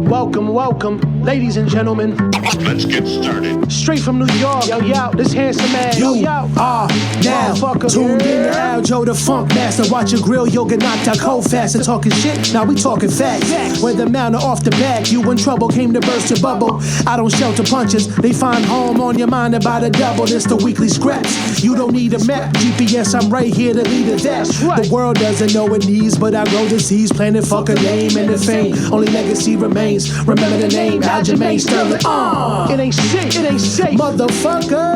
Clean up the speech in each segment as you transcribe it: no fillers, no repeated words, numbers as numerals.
Welcome, ladies and gentlemen. Let's get started. Straight from New York, yo, this handsome man, You are now tuned in to Aljo the Funk Master. Watch your grill, you'll get knocked out cold fast. And talking shit, now we talking facts. Whether mount or off the back, you in trouble, came to burst your bubble. I don't shelter punches, they find home on your mind about a double. This the weekly scraps, you don't need a map. GPS, I'm right here to lead it that. The world doesn't know it needs, but I grow disease, planet fuck a name and the fame. Only legacy remains, remember the name, Aljamain Sterling. It ain't shit, Motherfuckers.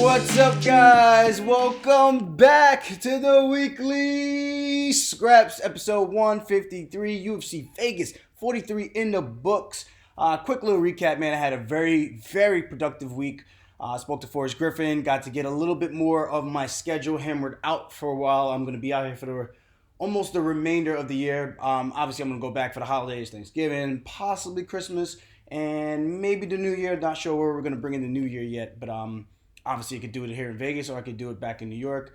What's up, guys? Welcome back to the weekly scraps, episode 153, UFC Vegas 43 in the books. Quick little recap, man. I had a very, very productive week. Spoke to Forrest Griffin, got to get a little bit more of my schedule hammered out for a while. I'm going to be out here for almost the remainder of the year. Obviously, I'm going to go back for the holidays, Thanksgiving, possibly Christmas, and maybe the New Year. Not sure where we're going to bring in the New Year yet, but obviously I could do it here in Vegas or I could do it back in New York.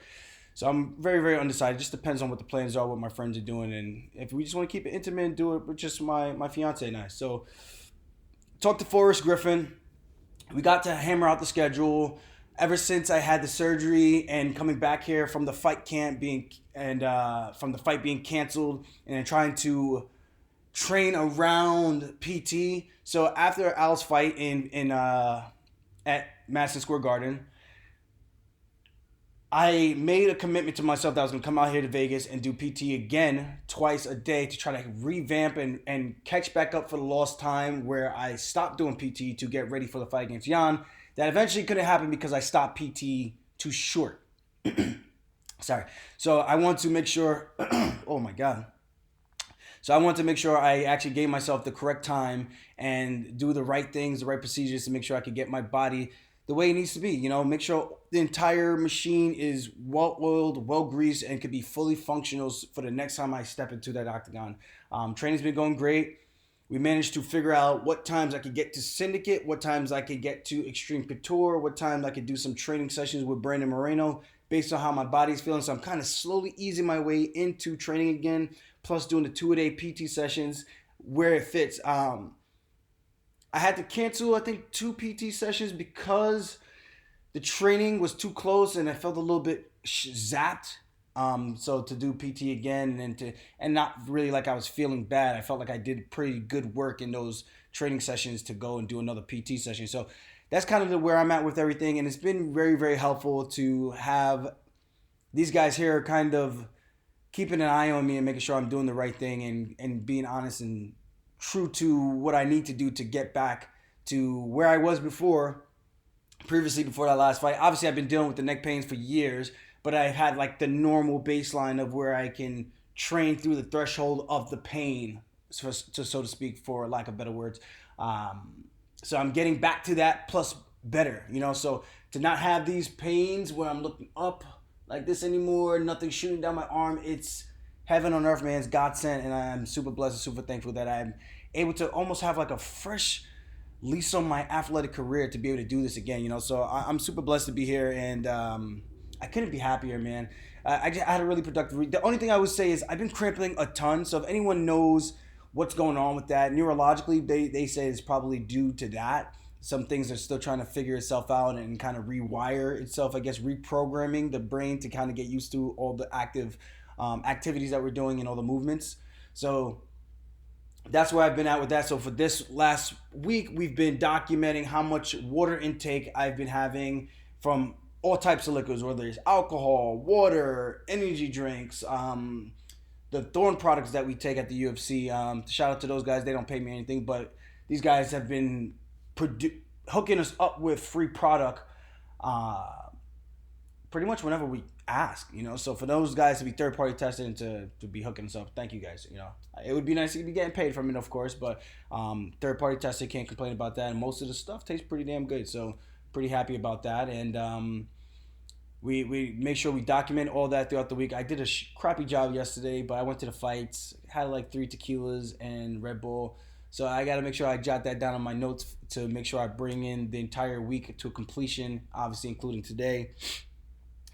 So I'm very, very undecided. It just depends on what the plans are, what my friends are doing, and if we just want to keep it intimate and do it with just my fiance and I. So talked to Forrest Griffin. We got to hammer out the schedule. Ever since I had the surgery and coming back here from the fight camp from the fight being canceled and trying to train around PT. So after Al's fight at Madison Square Garden, I made a commitment to myself that I was going to come out here to Vegas and do PT again twice a day to try to revamp and catch back up for the lost time where I stopped doing PT to get ready for the fight against Jan. That eventually couldn't happen because I stopped PT too short. Sorry. So I want to make sure, oh my God. So I want to make sure I actually gave myself the correct time and do the right things, the right procedures to make sure I could get my body the way it needs to be. You know, make sure the entire machine is well-oiled, well-greased, and could be fully functional for the next time I step into that octagon. Training's been going great. We managed to figure out what times I could get to Syndicate, what times I could get to Extreme Couture, what times I could do some training sessions with Brandon Moreno based on how my body's feeling. So I'm kind of slowly easing my way into training again, plus doing the 2-a-day PT sessions where it fits. I had to cancel, I think, 2 PT sessions because the training was too close and I felt a little bit zapped. So to do PT again and not really like I was feeling bad. I felt like I did pretty good work in those training sessions to go and do another PT session. So that's kind of where I'm at with everything. And it's been very, very helpful to have these guys here kind of keeping an eye on me and making sure I'm doing the right thing and being honest and true to what I need to do to get back to where I was previously before that last fight. Obviously, I've been dealing with the neck pains for years, but I've had like the normal baseline of where I can train through the threshold of the pain, so to speak, for lack of better words. So I'm getting back to that plus better, you know, so to not have these pains where I'm looking up like this anymore, nothing shooting down my arm, it's heaven on earth, man. It's God sent, and I'm super blessed and super thankful that I'm able to almost have like a fresh lease on my athletic career to be able to do this again, you know. So I'm super blessed to be here, and I couldn't be happier, man. I had a really productive week. The only thing I would say is I've been crippling a ton, so if anyone knows what's going on with that, neurologically, they say it's probably due to that. Some things are still trying to figure itself out and kind of rewire itself, I guess, reprogramming the brain to kind of get used to all the active activities that we're doing and all the movements. So that's where I've been at with that. So for this last week, we've been documenting how much water intake I've been having from all types of liquids, whether it's alcohol, water, energy drinks, the Thorne products that we take at the UFC. Shout out to those guys. They don't pay me anything, but these guys have been hooking us up with free product pretty much whenever we ask, you know. So for those guys to be third-party tested and to be hooking us up, thank you guys, you know. It would be nice to be getting paid from it, of course, but third-party tested, can't complain about that. And most of the stuff tastes pretty damn good, so pretty happy about that. And we make sure we document all that throughout the week. I did a crappy job yesterday, but I went to the fights, had like 3 tequilas and Red Bull. So I got to make sure I jot that down on my notes to make sure I bring in the entire week to completion, obviously including today.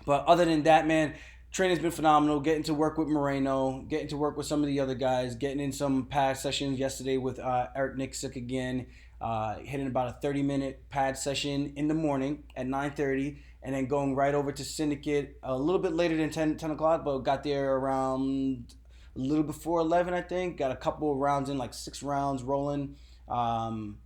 But other than that, man, training's been phenomenal. Getting to work with Moreno, getting to work with some of the other guys, getting in some pad sessions yesterday with Eric Nixick again. Hitting about a 30-minute pad session in the morning at 9:30, and then going right over to Syndicate a little bit later than 10 o'clock, but got there around a little before 11, I think. Got a couple of rounds in, like 6 rounds rolling, and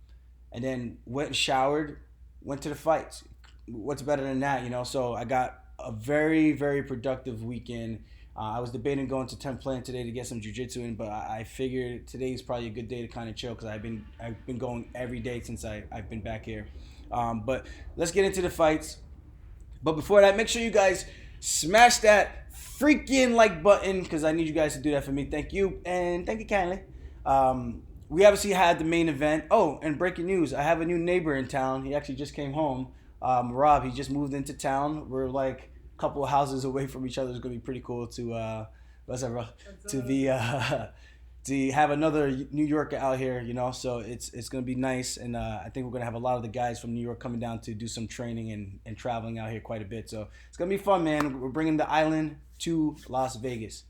then went and showered, went to the fights. What's better than that, you know? So I got a very, very productive weekend. I was debating going to 10th Plan today to get some jiu-jitsu in, but I figured today's probably a good day to kind of chill because I've been going every day since I've been back here. But let's get into the fights. But before that, make sure you guys smash that freaking like button because I need you guys to do that for me. Thank you, and thank you kindly. We obviously had the main event. Oh, and breaking news, I have a new neighbor in town. He actually just came home. Rob, he just moved into town. We're like couple of houses away from each other. Is going to be pretty cool to have another New Yorker out here, you know. So it's going to be nice, and I think we're going to have a lot of the guys from New York coming down to do some training and traveling out here quite a bit. So it's going to be fun, man. We're bringing the island to Las Vegas.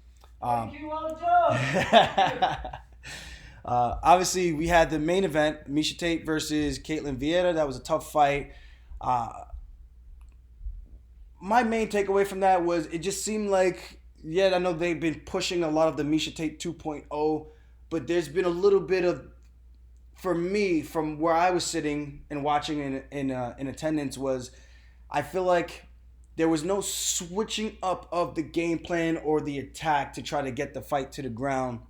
Obviously, we had the main event, Miesha Tate versus Ketlen Vieira. That was a tough fight. My main takeaway from that was it just seemed like, I know they've been pushing a lot of the Miesha Tate 2.0, but there's been a little bit of, for me, from where I was sitting and watching in attendance, was I feel like there was no switching up of the game plan or the attack to try to get the fight to the ground,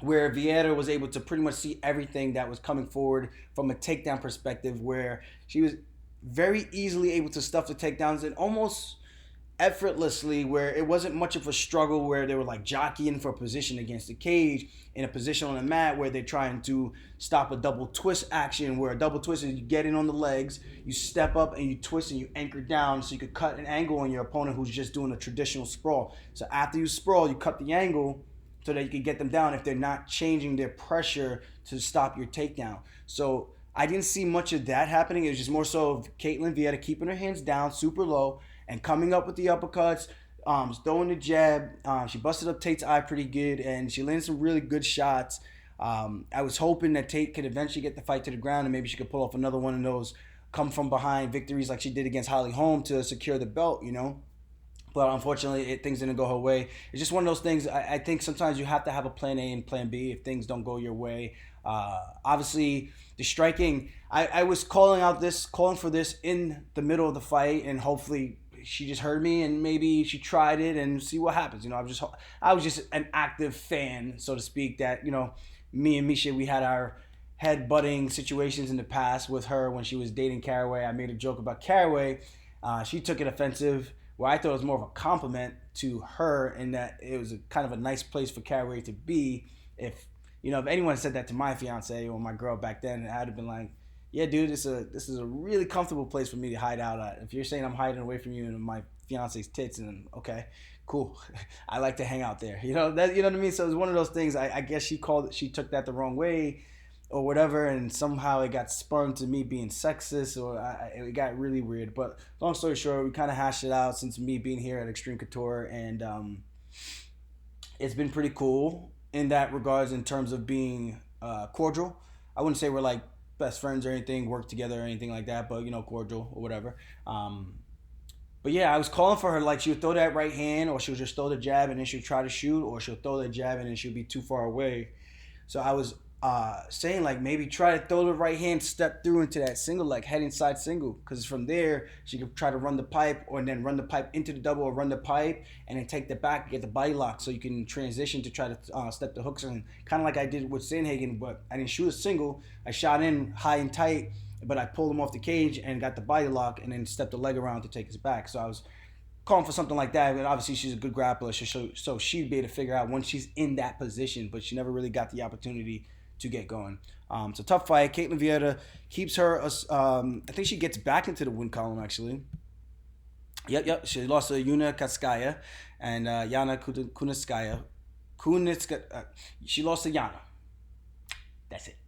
where Vieira was able to pretty much see everything that was coming forward from a takedown perspective, where she was very easily able to stuff the takedowns and almost effortlessly, where it wasn't much of a struggle where they were like jockeying for position against the cage in a position on the mat where they're trying to stop a double twist action, where a double twist is you get in on the legs, you step up and you twist and you anchor down so you could cut an angle on your opponent who's just doing a traditional sprawl. So after you sprawl, you cut the angle so that you can get them down if they're not changing their pressure to stop your takedown. So I didn't see much of that happening. It was just more so of Ketlen Vieira keeping her hands down super low and coming up with the uppercuts, throwing the jab. She busted up Tate's eye pretty good, and she landed some really good shots. I was hoping that Tate could eventually get the fight to the ground and maybe she could pull off another one of those come from behind victories like she did against Holly Holm to secure the belt, you know. But unfortunately, things didn't go her way. It's just one of those things. I think sometimes you have to have a plan A and plan B if things don't go your way. Obviously, the striking, I was calling for this in the middle of the fight, and hopefully she just heard me and maybe she tried it and see what happens. You know, I was just an active fan, so to speak, that, you know, me and Miesha, we had our head-butting situations in the past with her when she was dating Caraway. I made a joke about Caraway. She took it offensive, where I thought it was more of a compliment to her, in that it was kind of a nice place for Caraway to be. If anyone said that to my fiance or my girl back then, I'd have been like, yeah, dude, this is a really comfortable place for me to hide out at. If you're saying I'm hiding away from you and my fiance's tits, and okay, cool. I like to hang out there. You know what I mean? So it was one of those things. I guess she took that the wrong way or whatever, and somehow it got spun to me being sexist, or it got really weird. But long story short, we kind of hashed it out since me being here at Extreme Couture, and it's been pretty cool in that regards in terms of being cordial. I wouldn't say we're like best friends or anything, work together or anything like that, but, you know, cordial or whatever. But yeah, I was calling for her, like she would throw that right hand, or she'll just throw the jab and then she'll try to shoot, or she'll throw the jab and then she'll be too far away. So I was saying, like, maybe try to throw the right hand, step through into that single, like head inside single, because from there she could try to run the pipe, or then run the pipe into the double, or run the pipe and then take the back, get the body lock, so you can transition to try to step the hooks in, kind of like I did with Sandhagen. But I didn't shoot a single, I shot in high and tight, but I pulled him off the cage and got the body lock and then stepped the leg around to take his back. So I was calling for something like that. And obviously she's a good grappler, so she'd be able to figure out when she's in that position, but she never really got the opportunity to get going. So tough fight. Ketlen Vieira keeps her, I think she gets back into the win column, actually. Yep. She lost to Yuna Katskaya and Yana Kunitskaya. She lost to Yana. That's it.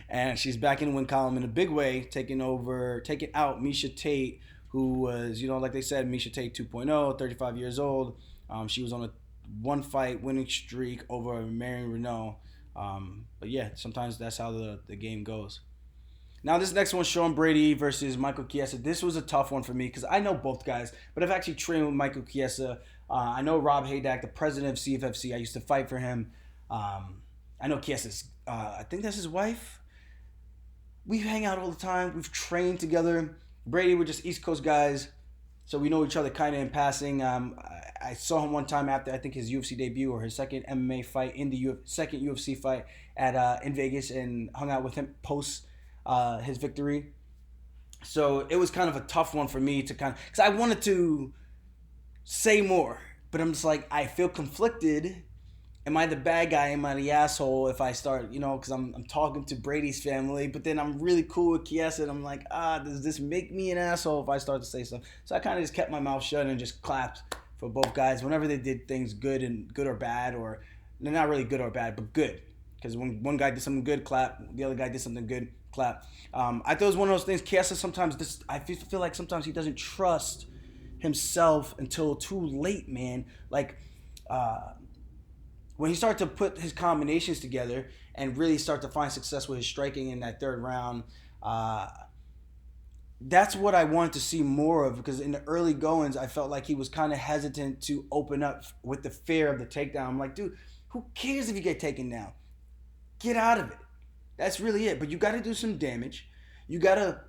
And she's back in the win column in a big way, taking out Miesha Tate, who was, like they said, Miesha Tate 2.0, 35 years old. She was on a one-fight winning streak over Marion Renault. But yeah, sometimes that's how the game goes. Now this next one, Sean Brady versus Michael Chiesa. This was a tough one for me because I know both guys, but I've actually trained with Michael Chiesa. I know Rob Haydack, the president of CFFC. I used to fight for him. I know Chiesa's, I think that's his wife. We hang out all the time. We've trained together. Brady, we're just East Coast guys, so we know each other kind of in passing. I saw him one time after, I think, his UFC debut or his second MMA fight in the second UFC fight in Vegas, and hung out with him post his victory. So it was kind of a tough one for me to because I wanted to say more, but I'm just like, I feel conflicted. Am I the bad guy? Am I the asshole if I start, because I'm talking to Brady's family, but then I'm really cool with Chiesa, and I'm like, does this make me an asshole if I start to say stuff? So I kind of just kept my mouth shut and just clapped for both guys whenever they did things good or bad, or they're not really good or bad, but good. Because when one guy did something good, clap. The other guy did something good, clap. I thought it was one of those things. Chiesa sometimes, I feel like sometimes he doesn't trust himself until too late, man. Like, when he started to put his combinations together and really start to find success with his striking in that third round, that's what I wanted to see more of, because in the early goings, I felt like he was kind of hesitant to open up with the fear of the takedown. I'm like, dude, who cares if you get taken down? Get out of it. That's really it. But you got to do some damage. You got to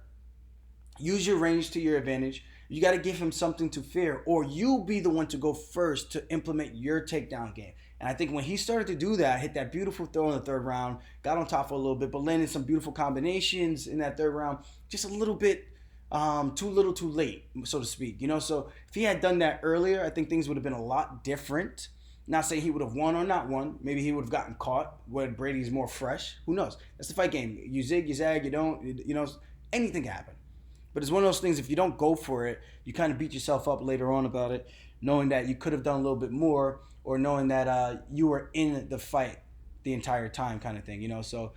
use your range to your advantage. You got to give him something to fear, or you'll be the one to go first to implement your takedown game. And I think when he started to do that, hit that beautiful throw in the third round, got on top for a little bit, but landed some beautiful combinations in that third round, just a little bit too little too late, so to speak. So if he had done that earlier, I think things would have been a lot different. Not saying he would have won or not won. Maybe he would have gotten caught when Brady's more fresh. Who knows? That's the fight game. You zig, you zag, you don't, anything can happen. But it's one of those things, if you don't go for it, you kind of beat yourself up later on about it, knowing that you could have done a little bit more, or knowing that you were in the fight the entire time, kind of thing, So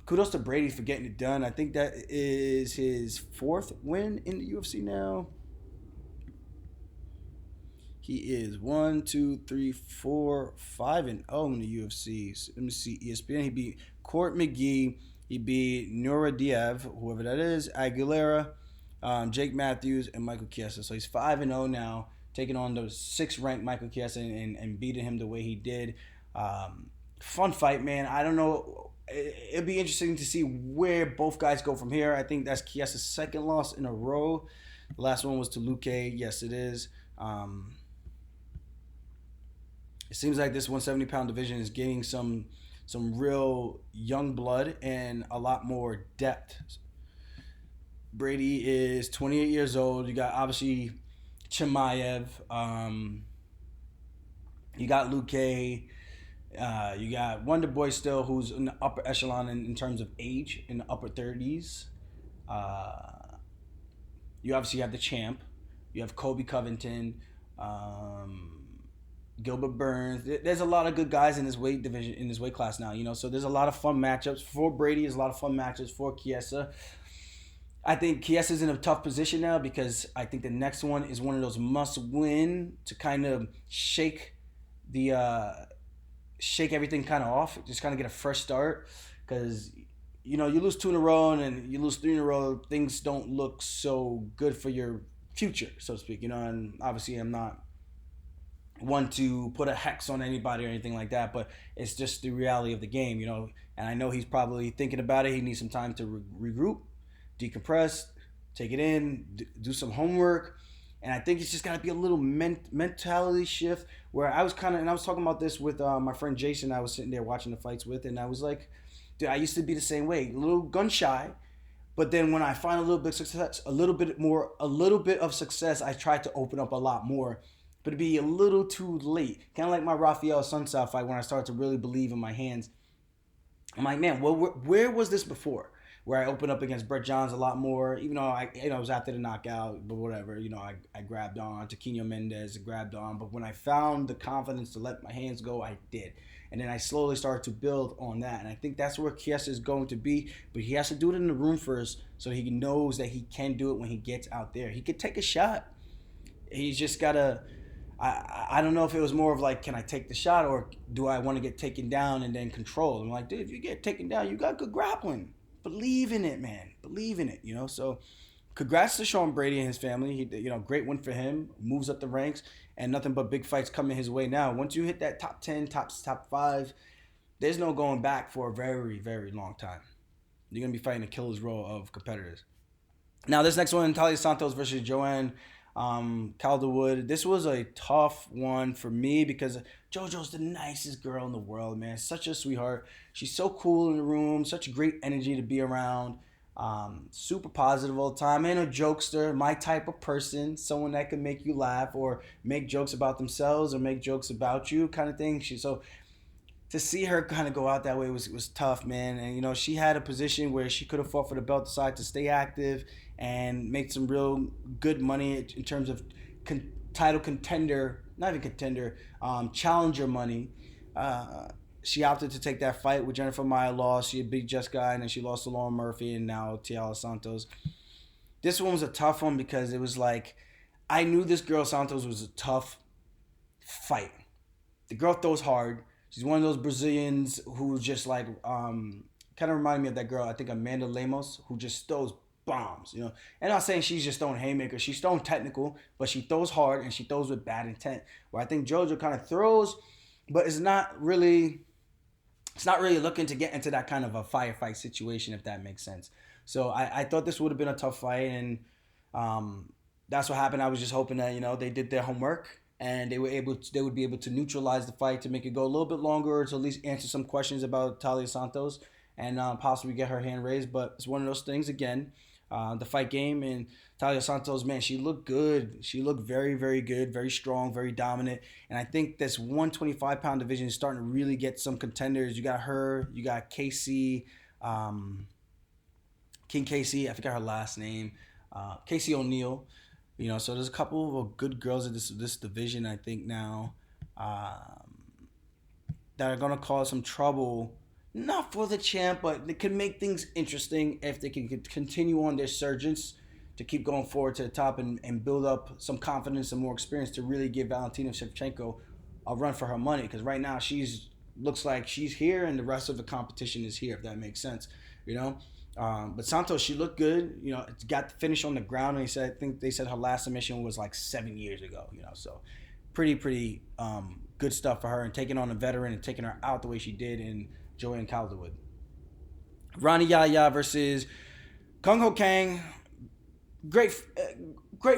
kudos to Brady for getting it done. I think that is his fourth win in the UFC now. He is 5-0 in the UFC. So let me see, ESPN. He beat Court McGee. He beat Nurmagomedov, whoever that is, Aguilera, Jake Matthews, and Michael Chiesa. So he's 5-0 now, taking on the 6th-ranked Michael Chiesa and beating him the way he did. Fun fight, man. I don't know. It'll be interesting to see where both guys go from here. I think that's Chiesa's second loss in a row. The last one was to Luque. Yes, it is. It seems like this 170-pound division is getting some real young blood and a lot more depth. Brady is 28 years old. You got, obviously, Chimaev. You got Luque. You got Wonder Boy still, who's in the upper echelon in terms of age, in the upper 30s. You obviously have the champ. You have Colby Covington. Gilbert Burns. There's a lot of good guys in this weight division, in this weight class now, So there's a lot of fun matchups for Brady. There's a lot of fun matchups for Chiesa. I think Chiesa's in a tough position now, because I think the next one is one of those must-win to kind of shake everything kind of off, just kind of get a fresh start. Because you lose 2 in a row and you lose 3 in a row, things don't look so good for your future, so to speak. And obviously I'm not one to put a hex on anybody or anything like that, but it's just the reality of the game, And I know he's probably thinking about it. He needs some time to regroup, decompress, take it in, do some homework. And I think it's just got to be a little mentality shift, where I was talking about this with my friend Jason. I was sitting there watching the fights with, and I was like, dude, I used to be the same way, a little gun shy. But then when I find a little bit of success, a little bit of success, I try to open up a lot more. But it'd be a little too late. Kind of like my Rafael Sunsao fight, when I started to really believe in my hands. I'm like, man, well, where was this before? where I opened up against Brett Johns a lot more, even though it was after the knockout, but whatever, I grabbed on to Quino Mendez, grabbed on, but when I found the confidence to let my hands go, I did. And then I slowly started to build on that. And I think that's where Chiesa is going to be. But he has to do it in the room first so he knows that he can do it when he gets out there. He could take a shot. He's just got to... I don't know if it was more of like, can I take the shot or do I want to get taken down and then control? I'm like, dude, if you get taken down, you got good grappling. Believe in it, man. Believe in it, So congrats to Sean Brady and his family. He, great win for him. Moves up the ranks. And nothing but big fights coming his way now. Once you hit that top 10, top 5, there's no going back for a very, very long time. You're going to be fighting a killer's row of competitors. Now, this next one, Talia Santos versus Joanne Calderwood. This was a tough one for me because JoJo's the nicest girl in the world, man. Such a sweetheart. She's so cool in the room. Such great energy to be around. Super positive all the time, and a jokester, my type of person, someone that can make you laugh or make jokes about themselves or make jokes about you kind of thing. So to see her kind of go out that way was tough, man. And she had a position where she could have fought for the belt, decided to stay active and make some real good money in terms of title contender, not even contender, challenger money. She opted to take that fight with Jennifer Maia, lost. She had beat Jessica, and then she lost to Lauren Murphy, and now Talia Santos. This one was a tough one because it was like, I knew this girl Santos was a tough fight. The girl throws hard. She's one of those Brazilians who just like, kind of reminded me of that girl, I think Amanda Lemos, who just throws bombs, And I'm not saying she's just throwing haymakers. She's throwing technical, but she throws hard and she throws with bad intent. Where I think JoJo kind of throws, but it's not really looking to get into that kind of a firefight situation, if that makes sense. So I thought this would have been a tough fight, and that's what happened. I was just hoping that they did their homework and they would be able to neutralize the fight to make it go a little bit longer, or to at least answer some questions about Talia Santos and possibly get her hand raised. But it's one of those things again. The fight game, and Talia Santos, man, she looked good. She looked very, very good, very strong, very dominant. And I think this 125-pound division is starting to really get some contenders. You got her, you got Casey, King Casey, I forgot her last name, Casey O'Neill. So there's a couple of good girls in this division, I think, now that are going to cause some trouble. Not for the champ, but they can make things interesting if they can continue on their surgence to keep going forward to the top and build up some confidence and more experience to really give Valentina Shevchenko a run for her money. Because right now looks like she's here and the rest of the competition is here, if that makes sense. But Santos, she looked good. Got the finish on the ground, and I think they said her last submission was like 7 years ago. So pretty good stuff for her, and taking on a veteran and taking her out the way she did in Joanne Calderwood. Rani Yahya versus Kung Ho Kang. Great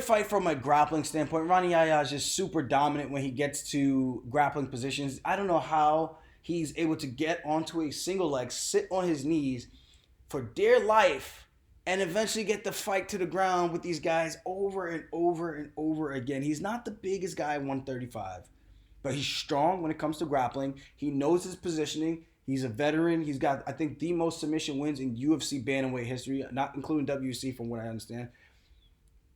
fight from a grappling standpoint. Rani Yahya is just super dominant when he gets to grappling positions. I don't know how he's able to get onto a single leg, sit on his knees for dear life, and eventually get the fight to the ground with these guys over and over and over again. He's not the biggest guy at 135, but he's strong when it comes to grappling. He knows his positioning. He's a veteran. He's got, I think, the most submission wins in UFC bantamweight history, not including WC from what I understand.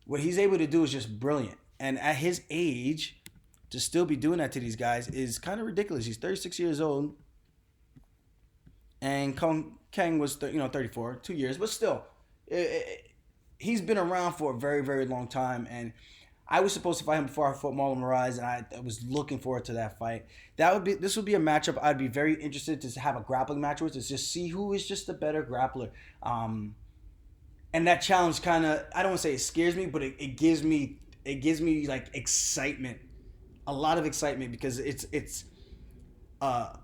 What he's able to do is just brilliant. And at his age, to still be doing that to these guys is kind of ridiculous. He's 36 years old. And Kang was 34, 2 years. But still, he's been around for a very, very long time. And I was supposed to fight him before I fought Marlon Moraes, and I was looking forward to that fight. This would be a matchup I'd be very interested to have a grappling match with, to just see who is just the better grappler. And that challenge kind of, I don't want to say it scares me, but it gives me like excitement, a lot of excitement, because it's a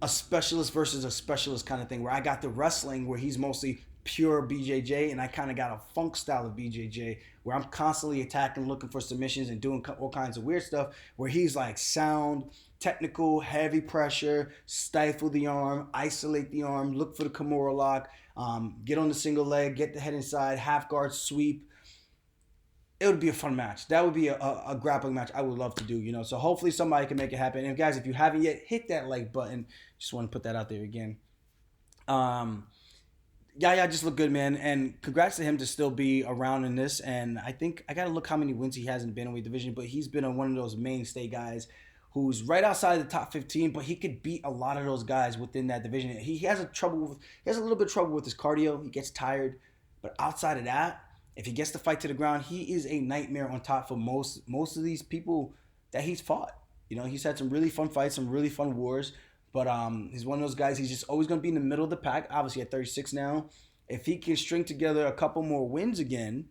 specialist versus a specialist kind of thing, where I got the wrestling where he's mostly pure BJJ, and I kind of got a funk style of BJJ where I'm constantly attacking, looking for submissions and doing all kinds of weird stuff, where he's like sound, technical, heavy pressure, stifle the arm, isolate the arm, look for the Kimura lock, get on the single leg, get the head inside, half guard sweep. It would be a fun match. That would be a grappling match I would love to do, So hopefully somebody can make it happen. And guys, if you haven't yet, hit that like button. Just want to put that out there again. Yeah, just look good, man. And congrats to him to still be around in this. And I think I got to look how many wins he has in the bantamweight division, but he's been one of those mainstay guys who's right outside the top 15, but he could beat a lot of those guys within that division. He has a little bit of trouble with his cardio. He gets tired, but outside of that, if he gets the fight to the ground, he is a nightmare on top for most of these people that he's fought. You know, he's had some really fun fights, some really fun wars. But he's one of those guys, he's just always going to be in the middle of the pack. Obviously at 36 now. If he can string together a couple more wins again,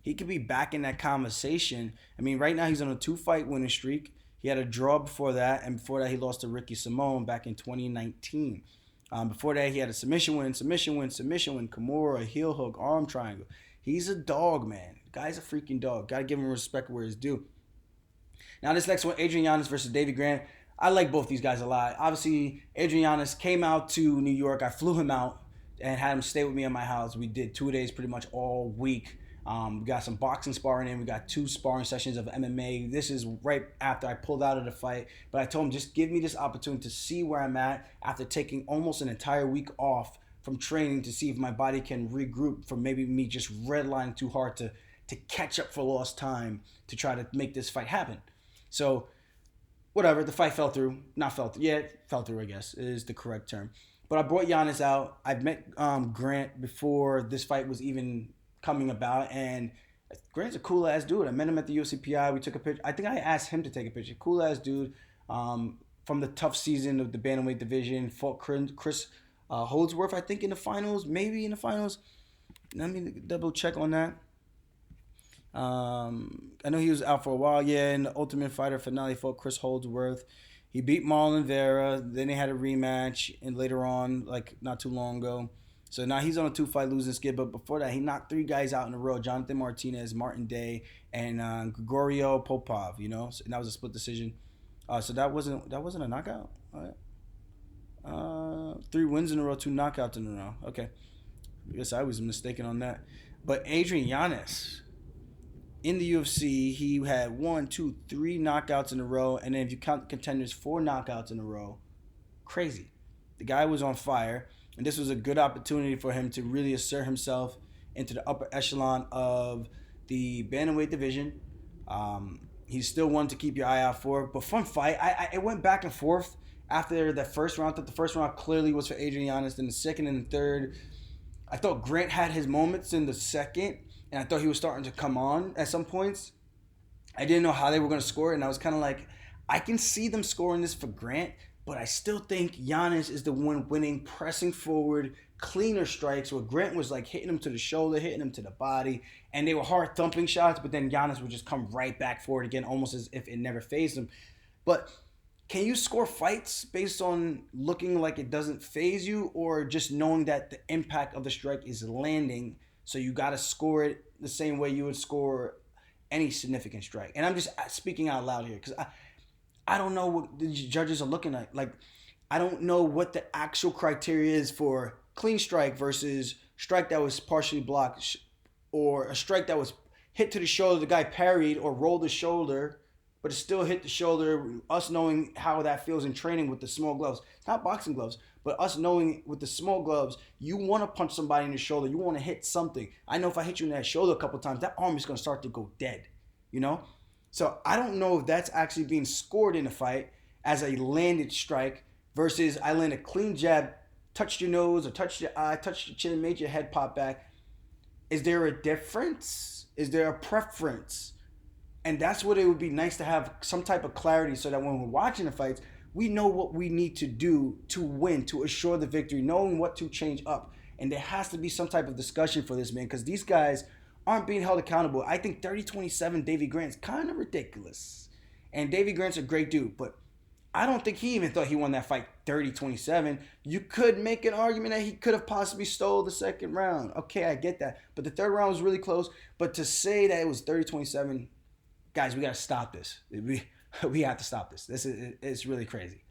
he could be back in that conversation. I mean, right now he's on a 2-fight winning streak. He had a draw before that, and before that he lost to Ricky Simone back in 2019. Before that he had a submission win, Kimura, a heel hook, arm triangle. He's a dog, man. The guy's a freaking dog. Got to give him respect where it's due. Now this next one, Adrian Yanez versus Davey Grant. I like both these guys a lot. Obviously, Adrian Yanez came out to New York. I flew him out and had him stay with me at my house. We did 2 days pretty much all week. We got some boxing sparring in. We got 2 sparring sessions of MMA. This is right after I pulled out of the fight. But I told him, just give me this opportunity to see where I'm at after taking almost an entire week off from training to see if my body can regroup from maybe me just redlining too hard to catch up for lost time to try to make this fight happen. So whatever, the fight fell through. Fell through, I guess, is the correct term. But I brought Yanez out. I've met Grant before this fight was even coming about, and Grant's a cool-ass dude. I met him at the UFCPI. We took a picture. I think I asked him to take a picture. Cool-ass dude from the tough season of the bantamweight division. Fought Chris Holdsworth, I think, in the finals. Maybe in the finals. Let me double-check on that. I know he was out for a while. Yeah, in the Ultimate Fighter finale, fought Chris Holdsworth. He beat Marlon Vera. Then they had a rematch, and later on, like not too long ago. So now he's on a 2-fight losing skid. But before that, he knocked 3 guys out in a row: Jonathan Martinez, Martin Day, and Grigorio Popov. You know, and that was a split decision. So that wasn't a knockout. All right. 3 wins in a row, 2 knockouts in a row. Okay, I guess I was mistaken on that. But Adrian Yanez, in the UFC, he had 1, 2, 3 knockouts in a row, and then if you count the contenders, 4 knockouts in a row. Crazy. The guy was on fire, and this was a good opportunity for him to really assert himself into the upper echelon of the bantamweight division. He's still one to keep your eye out for, but fun fight. It went back and forth after the first round. I thought the first round clearly was for Adrian Yanez. Then the second and the third, I thought Grant had his moments in the second, and I thought he was starting to come on at some points. I didn't know how they were going to score it, and I was kind of like, I can see them scoring this for Grant, but I still think Yanez is the one winning, pressing forward, cleaner strikes, where Grant was like hitting him to the shoulder, hitting him to the body, and they were hard thumping shots, but then Yanez would just come right back forward again, almost as if it never fazed him. But can you score fights based on looking like it doesn't faze you, or just knowing that the impact of the strike is landing, so you got to score it the same way you would score any significant strike? And I'm just speaking out loud here because I don't know what the judges are looking at. Like, I don't know what the actual criteria is for clean strike versus strike that was partially blocked, or a strike that was hit to the shoulder, the guy parried or rolled the shoulder, but it still hit the shoulder. Us knowing how that feels in training with the small gloves. It's not boxing gloves, but us knowing with the small gloves, you want to punch somebody in the shoulder. You want to hit something. I know if I hit you in that shoulder a couple times, that arm is going to start to go dead, you know? So I don't know if that's actually being scored in a fight as a landed strike versus I land a clean jab, touched your nose or touched your eye, touched your chin, made your head pop back. Is there a difference? Is there a preference? And that's what it would be nice to have some type of clarity so that when we're watching the fights, we know what we need to do to win, to assure the victory, knowing what to change up. And there has to be some type of discussion for this, man, because these guys aren't being held accountable. I think 30-27 Davey Grant's kind of ridiculous. And Davey Grant's a great dude, but I don't think he even thought he won that fight 30-27. You could make an argument that he could have possibly stole the second round. Okay, I get that. But the third round was really close. But to say that it was 30-27, guys, we got to stop this. We have to stop this. It's really crazy.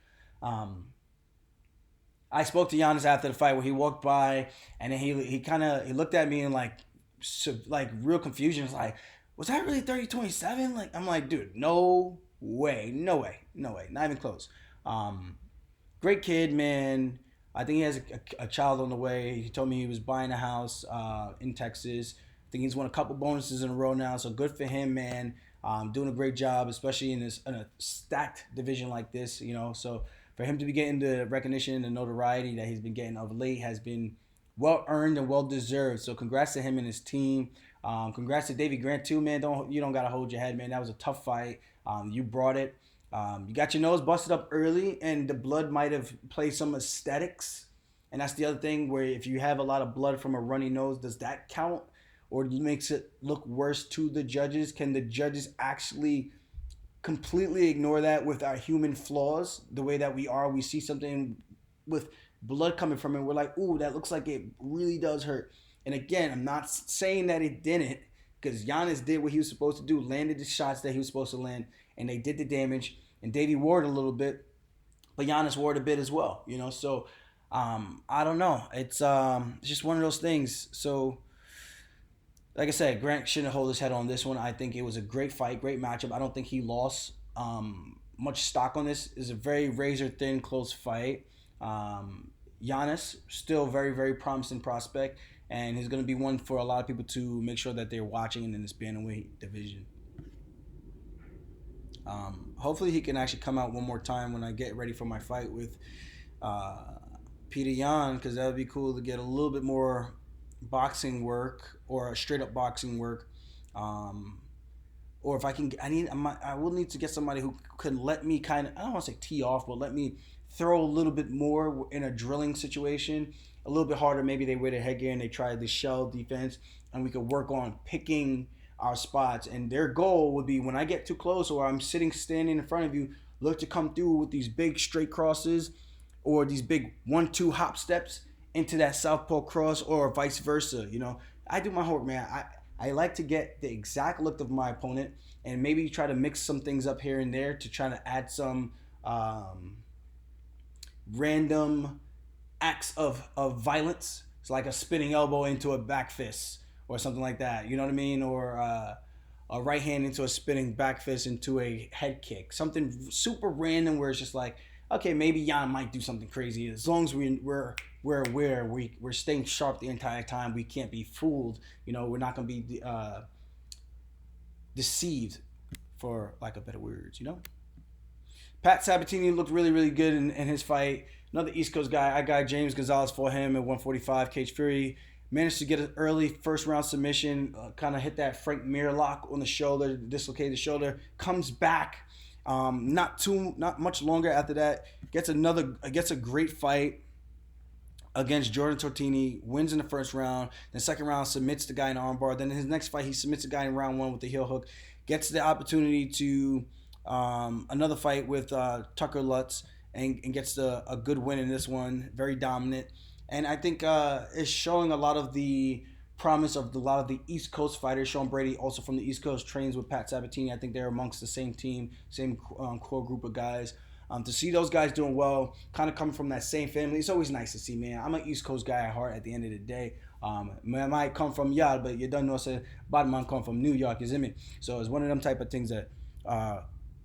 I spoke to Yanez after the fight where he walked by and then he looked at me and like real confusion. It's like, was that really 30-27? Like, I'm like, dude, no way, not even close. Great kid, man. I think he has a child on the way. He told me he was buying a house in Texas. I think he's won a couple bonuses in a row now, so good for him, man. Doing a great job, especially in a stacked division like this, So for him to be getting the recognition and notoriety that he's been getting of late has been well earned and well deserved. So congrats to him and his team. Congrats to Davey Grant too, man. You don't gotta hold your head, man. That was a tough fight. You brought it. You got your nose busted up early, and the blood might have played some aesthetics. And that's the other thing, where if you have a lot of blood from a runny nose, does that count? Or makes it look worse to the judges? Can the judges actually completely ignore that with our human flaws, the way that we are? We see something with blood coming from it, we're like, ooh, that looks like it really does hurt. And again, I'm not saying that it didn't, because Giannis did what he was supposed to do, landed the shots that he was supposed to land, and they did the damage. And Davey wore it a little bit, but Giannis wore it a bit as well, So I don't know. It's just one of those things. So like I said, Grant shouldn't hold his head on this one. I think it was a great fight, great matchup. I don't think he lost much stock on this. It's a very razor-thin, close fight. Giannis, still very, very promising prospect, and he's going to be one for a lot of people to make sure that they're watching in this bantamweight division. Hopefully he can actually come out one more time when I get ready for my fight with Peter Yan, because that would be cool to get a little bit more boxing work, or a straight up boxing work, or if I will need to get somebody who can let me I don't want to say tee off, but let me throw a little bit more in a drilling situation, a little bit harder. Maybe they wear their headgear and they try the shell defense, and we could work on picking our spots. And their goal would be, when I get too close or I'm standing in front of you, look to come through with these big straight crosses or these big 1-2 hop steps into that southpaw cross, or vice versa. I do my homework, man. I like to get the exact look of my opponent and maybe try to mix some things up here and there to try to add some random acts of violence. It's like a spinning elbow into a back fist or something like that. You know what I mean? Or a right hand into a spinning back fist into a head kick. Something super random where it's just like, okay, maybe Jan might do something crazy. As long as we're aware, we're staying sharp the entire time. We can't be fooled. We're not going to be deceived, for lack of better words, Pat Sabatini looked really, really good in his fight. Another East Coast guy. I got James Gonzalez for him at 145. Cage Fury managed to get an early first-round submission, kind of hit that Frank Mir lock on the shoulder, dislocated the shoulder, comes back. Not much longer after that, gets a great fight against Jordan Tortini, wins in the first round. Then second round, submits the guy in armbar. Then in his next fight, he submits the guy in round 1 with the heel hook. Gets the opportunity to another fight with Tucker Lutz, and gets a good win in this one. Very dominant. And I think it's showing a lot of the promise of a lot of the East Coast fighters. Sean Brady, also from the East Coast, trains with Pat Sabatini. I think they're amongst the same team, same core group of guys. To see those guys doing well, kind of coming from that same family, it's always nice to see, man. I'm an East Coast guy at heart at the end of the day. I might come from Yard, but you don't know, say, bottom man come from New York, isn't it? So it's one of them type of things that,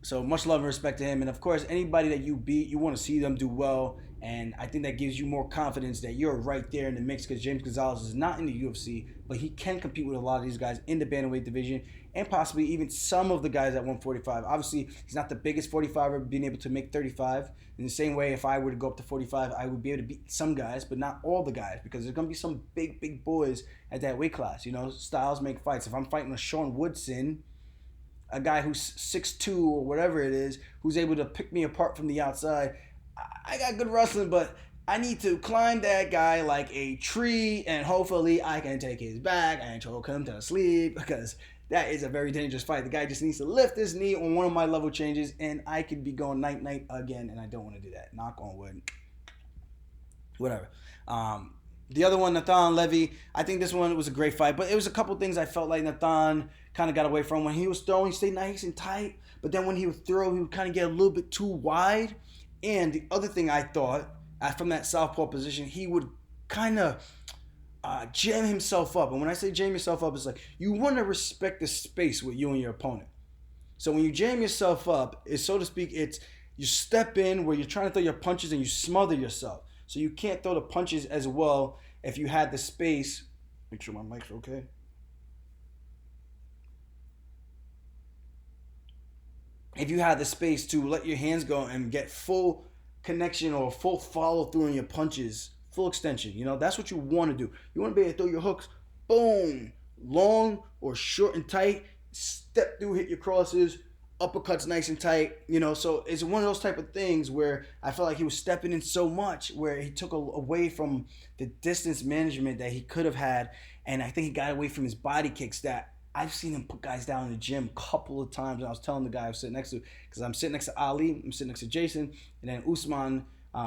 so much love and respect to him. And of course, anybody that you beat, you want to see them do well. And I think that gives you more confidence that you're right there in the mix, because James Gonzalez is not in the UFC, but he can compete with a lot of these guys in the bantamweight division, and possibly even some of the guys at 145. Obviously, he's not the biggest 45er, being able to make 35. In the same way, if I were to go up to 45, I would be able to beat some guys, but not all the guys, because there's going to be some big boys at that weight class. Styles make fights. If I'm fighting a Sean Woodson, a guy who's 6'2" or whatever it is, who's able to pick me apart from the outside, I got good wrestling, but I need to climb that guy like a tree, and hopefully I can take his back and choke him to sleep, because that is a very dangerous fight. The guy just needs to lift his knee on one of my level changes, and I could be going night-night again, and I don't want to do that. Knock on wood. Whatever. The other one, Nathan Levy, I think this one was a great fight, but it was a couple things I felt like Nathan kind of got away from. When he was throwing, he stayed nice and tight, but then when he would throw, he would kind of get a little bit too wide. And the other thing I thought, from that southpaw position, he would kind of jam himself up. And when I say jam yourself up, it's like you want to respect the space with you and your opponent. So when you jam yourself up, it's, so to speak, it's you step in where you're trying to throw your punches and you smother yourself. So you can't throw the punches as well if you had the space. Make sure my mic's okay. If you had the space to let your hands go and get full connection or full follow through in your punches, full extension, that's what you want to do. You want to be able to throw your hooks, boom, long or short and tight, step through, hit your crosses, uppercuts nice and tight, so it's one of those type of things where I felt like he was stepping in so much where he took away from the distance management that he could have had, and I think he got away from his body kicks that I've seen him put guys down in the gym a couple of times, and I was telling the guy I was sitting next to, because I'm sitting next to Ali, I'm sitting next to Jason, and then Usman,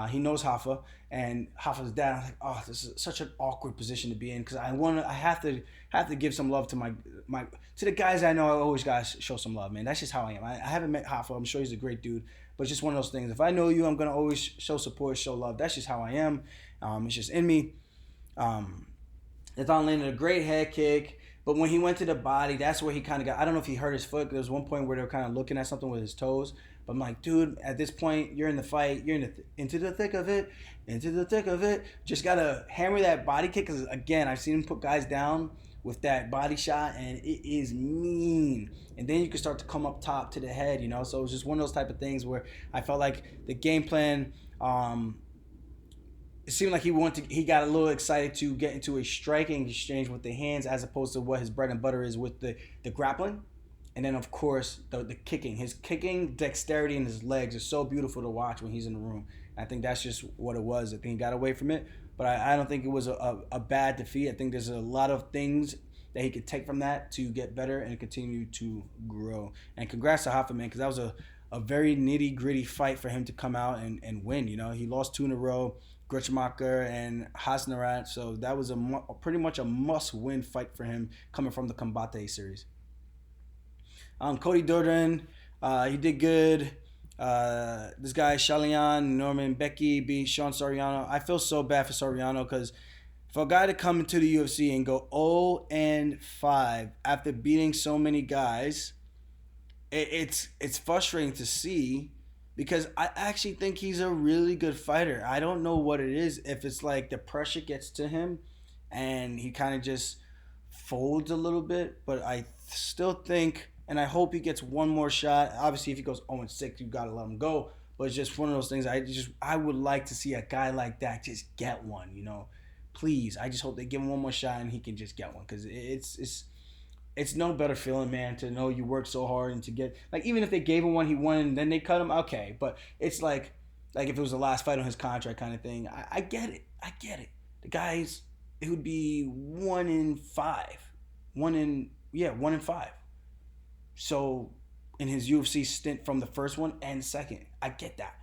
he knows Hafa, and Hafa's dad. I'm like, oh, this is such an awkward position to be in, because I have to give some love to my to the guys I know. I always gotta show some love, man. That's just how I am. I haven't met Hafa. I'm sure he's a great dude, but it's just one of those things. If I know you, I'm gonna always show support, show love. That's just how I am. It's just in me. Nathan landed a great head kick. But when he went to the body, that's where he kind of got, I don't know if he hurt his foot. There was one point where they were kind of looking at something with his toes. But I'm like, dude, at this point, you're in the fight. You're into the thick of it. Just got to hammer that body kick. Because, again, I've seen him put guys down with that body shot, and it is mean. And then you can start to come up top to the head, So it was just one of those type of things where I felt like the game plan, it seemed like he got a little excited to get into a striking exchange with the hands as opposed to what his bread and butter is with the grappling. And then, of course, the kicking. His kicking dexterity in his legs is so beautiful to watch when he's in the room. I think that's just what it was. I think he got away from it. But I don't think it was a bad defeat. I think there's a lot of things that he could take from that to get better and continue to grow. And congrats to Hafa, man, because that was a very nitty-gritty fight for him to come out and win. He lost 2 in a row. Gruchmacher and Hasnarat, so that was pretty much a must-win fight for him coming from the Combate series. Cody Durden, he did good. This guy Shalian Norman Becky beat Sean Soriano. I feel so bad for Soriano because for a guy to come into the UFC and go 0-5 after beating so many guys, it's frustrating to see. Because I actually think he's a really good fighter. I don't know what it is. If it's like the pressure gets to him and he kind of just folds a little bit. But I still think, and I hope he gets one more shot. Obviously, if he goes 0-6, you got to let him go. But it's just one of those things. I would like to see a guy like that just get one, Please. I just hope they give him one more shot and he can just get one. Because it's no better feeling, man, to know you worked so hard and to get, like, even if they gave him one, he won, and then they cut him, okay. But it's like if it was the last fight on his contract kind of thing. I get it. The guys, it would be 1-5. 1-5. So in his UFC stint from the first one and second, I get that.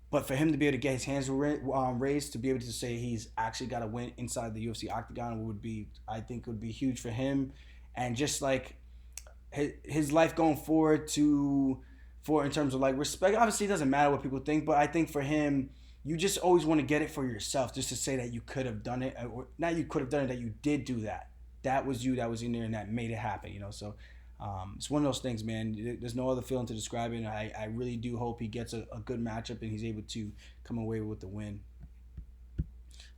But for him to be able to get his hands raised, to be able to say he's actually got a win inside the UFC octagon I think would be huge for him, and just like his life going forward in terms of like respect. Obviously, it doesn't matter what people think, but I think for him, you just always want to get it for yourself, just to say that you could have done it, or not you could have done it, that you did do that. That was you, that was in there, and that made it happen. So. It's one of those things, man. There's no other feeling to describe it. And I really do hope he gets a good matchup and he's able to come away with the win.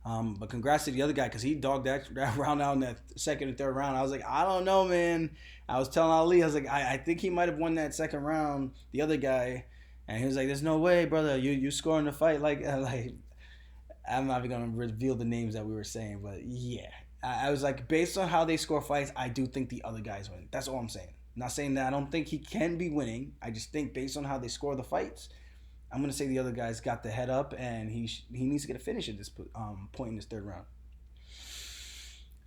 But congrats to the other guy because he dogged that round out in that second and third round. I was like, I don't know, man. I was telling Ali, I was like, I think he might have won that second round, the other guy. And he was like, there's no way, brother. You scoring the fight. Like I'm not even going to reveal the names that we were saying, but yeah. I was like, based on how they score fights, I do think the other guys win. That's all I'm saying. I'm not saying that I don't think he can be winning. I just think based on how they score the fights, I'm going to say the other guys got the head up, and he needs to get a finish at this point in this third round.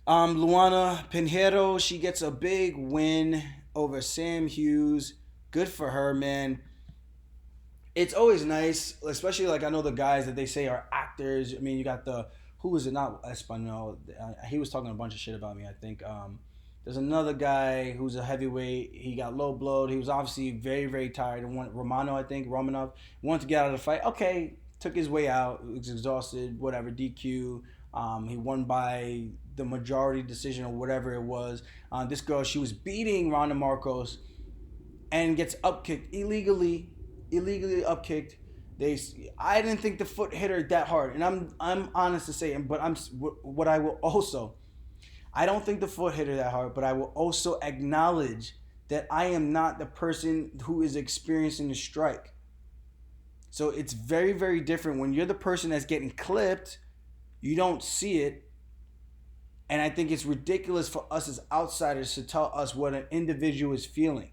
Luana Pinheiro, she gets a big win over Sam Hughes. Good for her, man. It's always nice, especially like I know the guys that they say are actors. I mean, you got who was it? Not Espanol. He was talking a bunch of shit about me, I think. There's another guy who's a heavyweight. He got low blowed. He was obviously very, very tired. And Romanov, wanted to get out of the fight. Okay, took his way out. Was exhausted, whatever, DQ. He won by the majority decision or whatever it was. This girl, she was beating Ronda Marcos and gets upkicked illegally upkicked. I didn't think the foot hit her that hard, and I'm honest to say, but what I will also, I don't think the foot hit her that hard, but I will also acknowledge that I am not the person who is experiencing the strike. So it's very, very different when you're the person that's getting clipped. You don't see it. And I think it's ridiculous for us as outsiders to tell us what an individual is feeling.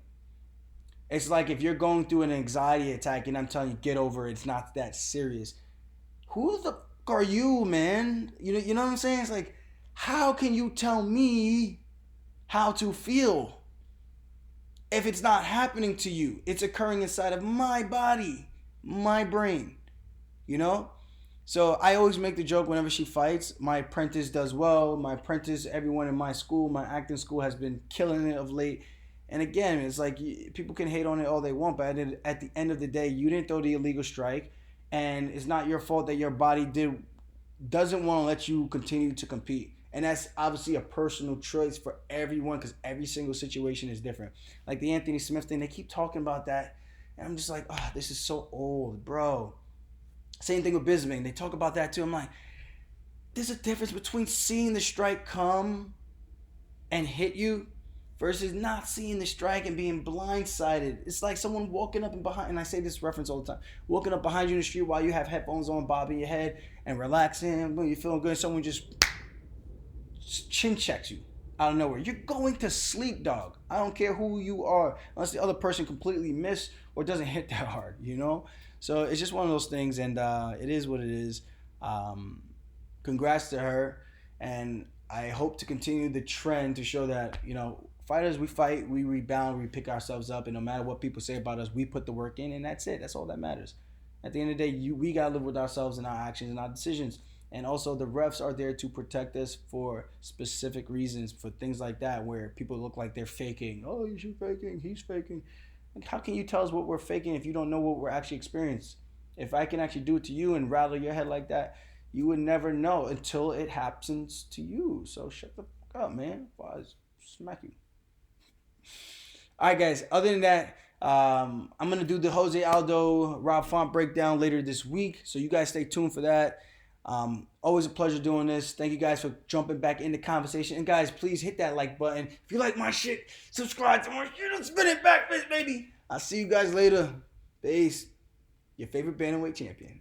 It's like if you're going through an anxiety attack and I'm telling you, get over it, it's not that serious. Who the fuck are you, man? You know what I'm saying? It's like, how can you tell me how to feel if it's not happening to you? It's occurring inside of my body, my brain, you know? So I always make the joke whenever she fights. My apprentice does well. My apprentice, everyone in my school, my acting school has been killing it of late. And again, it's like people can hate on it all they want, but at the end of the day, you didn't throw the illegal strike, and it's not your fault that your body doesn't want to let you continue to compete. And that's obviously a personal choice for everyone because every single situation is different. Like the Anthony Smith thing, they keep talking about that, and I'm just like, oh, this is so old, bro. Same thing with Bisping. They talk about that too. I'm like, there's a difference between seeing the strike come and hit you versus not seeing the strike and being blindsided. It's like someone walking up and behind, and I say this reference all the time, walking up behind you in the street while you have headphones on, bobbing your head and relaxing, when you're feeling good, someone just chin checks you out of nowhere. You're going to sleep, dog. I don't care who you are, unless the other person completely missed or doesn't hit that hard, you know? So it's just one of those things, and it is what it is. Congrats to her, and I hope to continue the trend to show that, you know, fighters, we fight, we rebound, we pick ourselves up, and no matter what people say about us, we put the work in, and that's it. That's all that matters. At the end of the day, we got to live with ourselves and our actions and our decisions. And also, the refs are there to protect us for specific reasons, for things like that, where people look like they're faking. Oh, you're faking, he's faking. Like, how can you tell us what we're faking if you don't know what we're actually experiencing? If I can actually do it to you and rattle your head like that, you would never know until it happens to you. So shut the fuck up, man. Before I smack you. All right, guys. Other than that, I'm going to do the Jose Aldo Rob Font breakdown later this week. So you guys stay tuned for that. Always a pleasure doing this. Thank you guys for jumping back in the conversation. And guys, please hit that like button. If you like my shit, subscribe to my shit and spin it back, baby. I'll see you guys later. Peace. Your favorite bantamweight champion.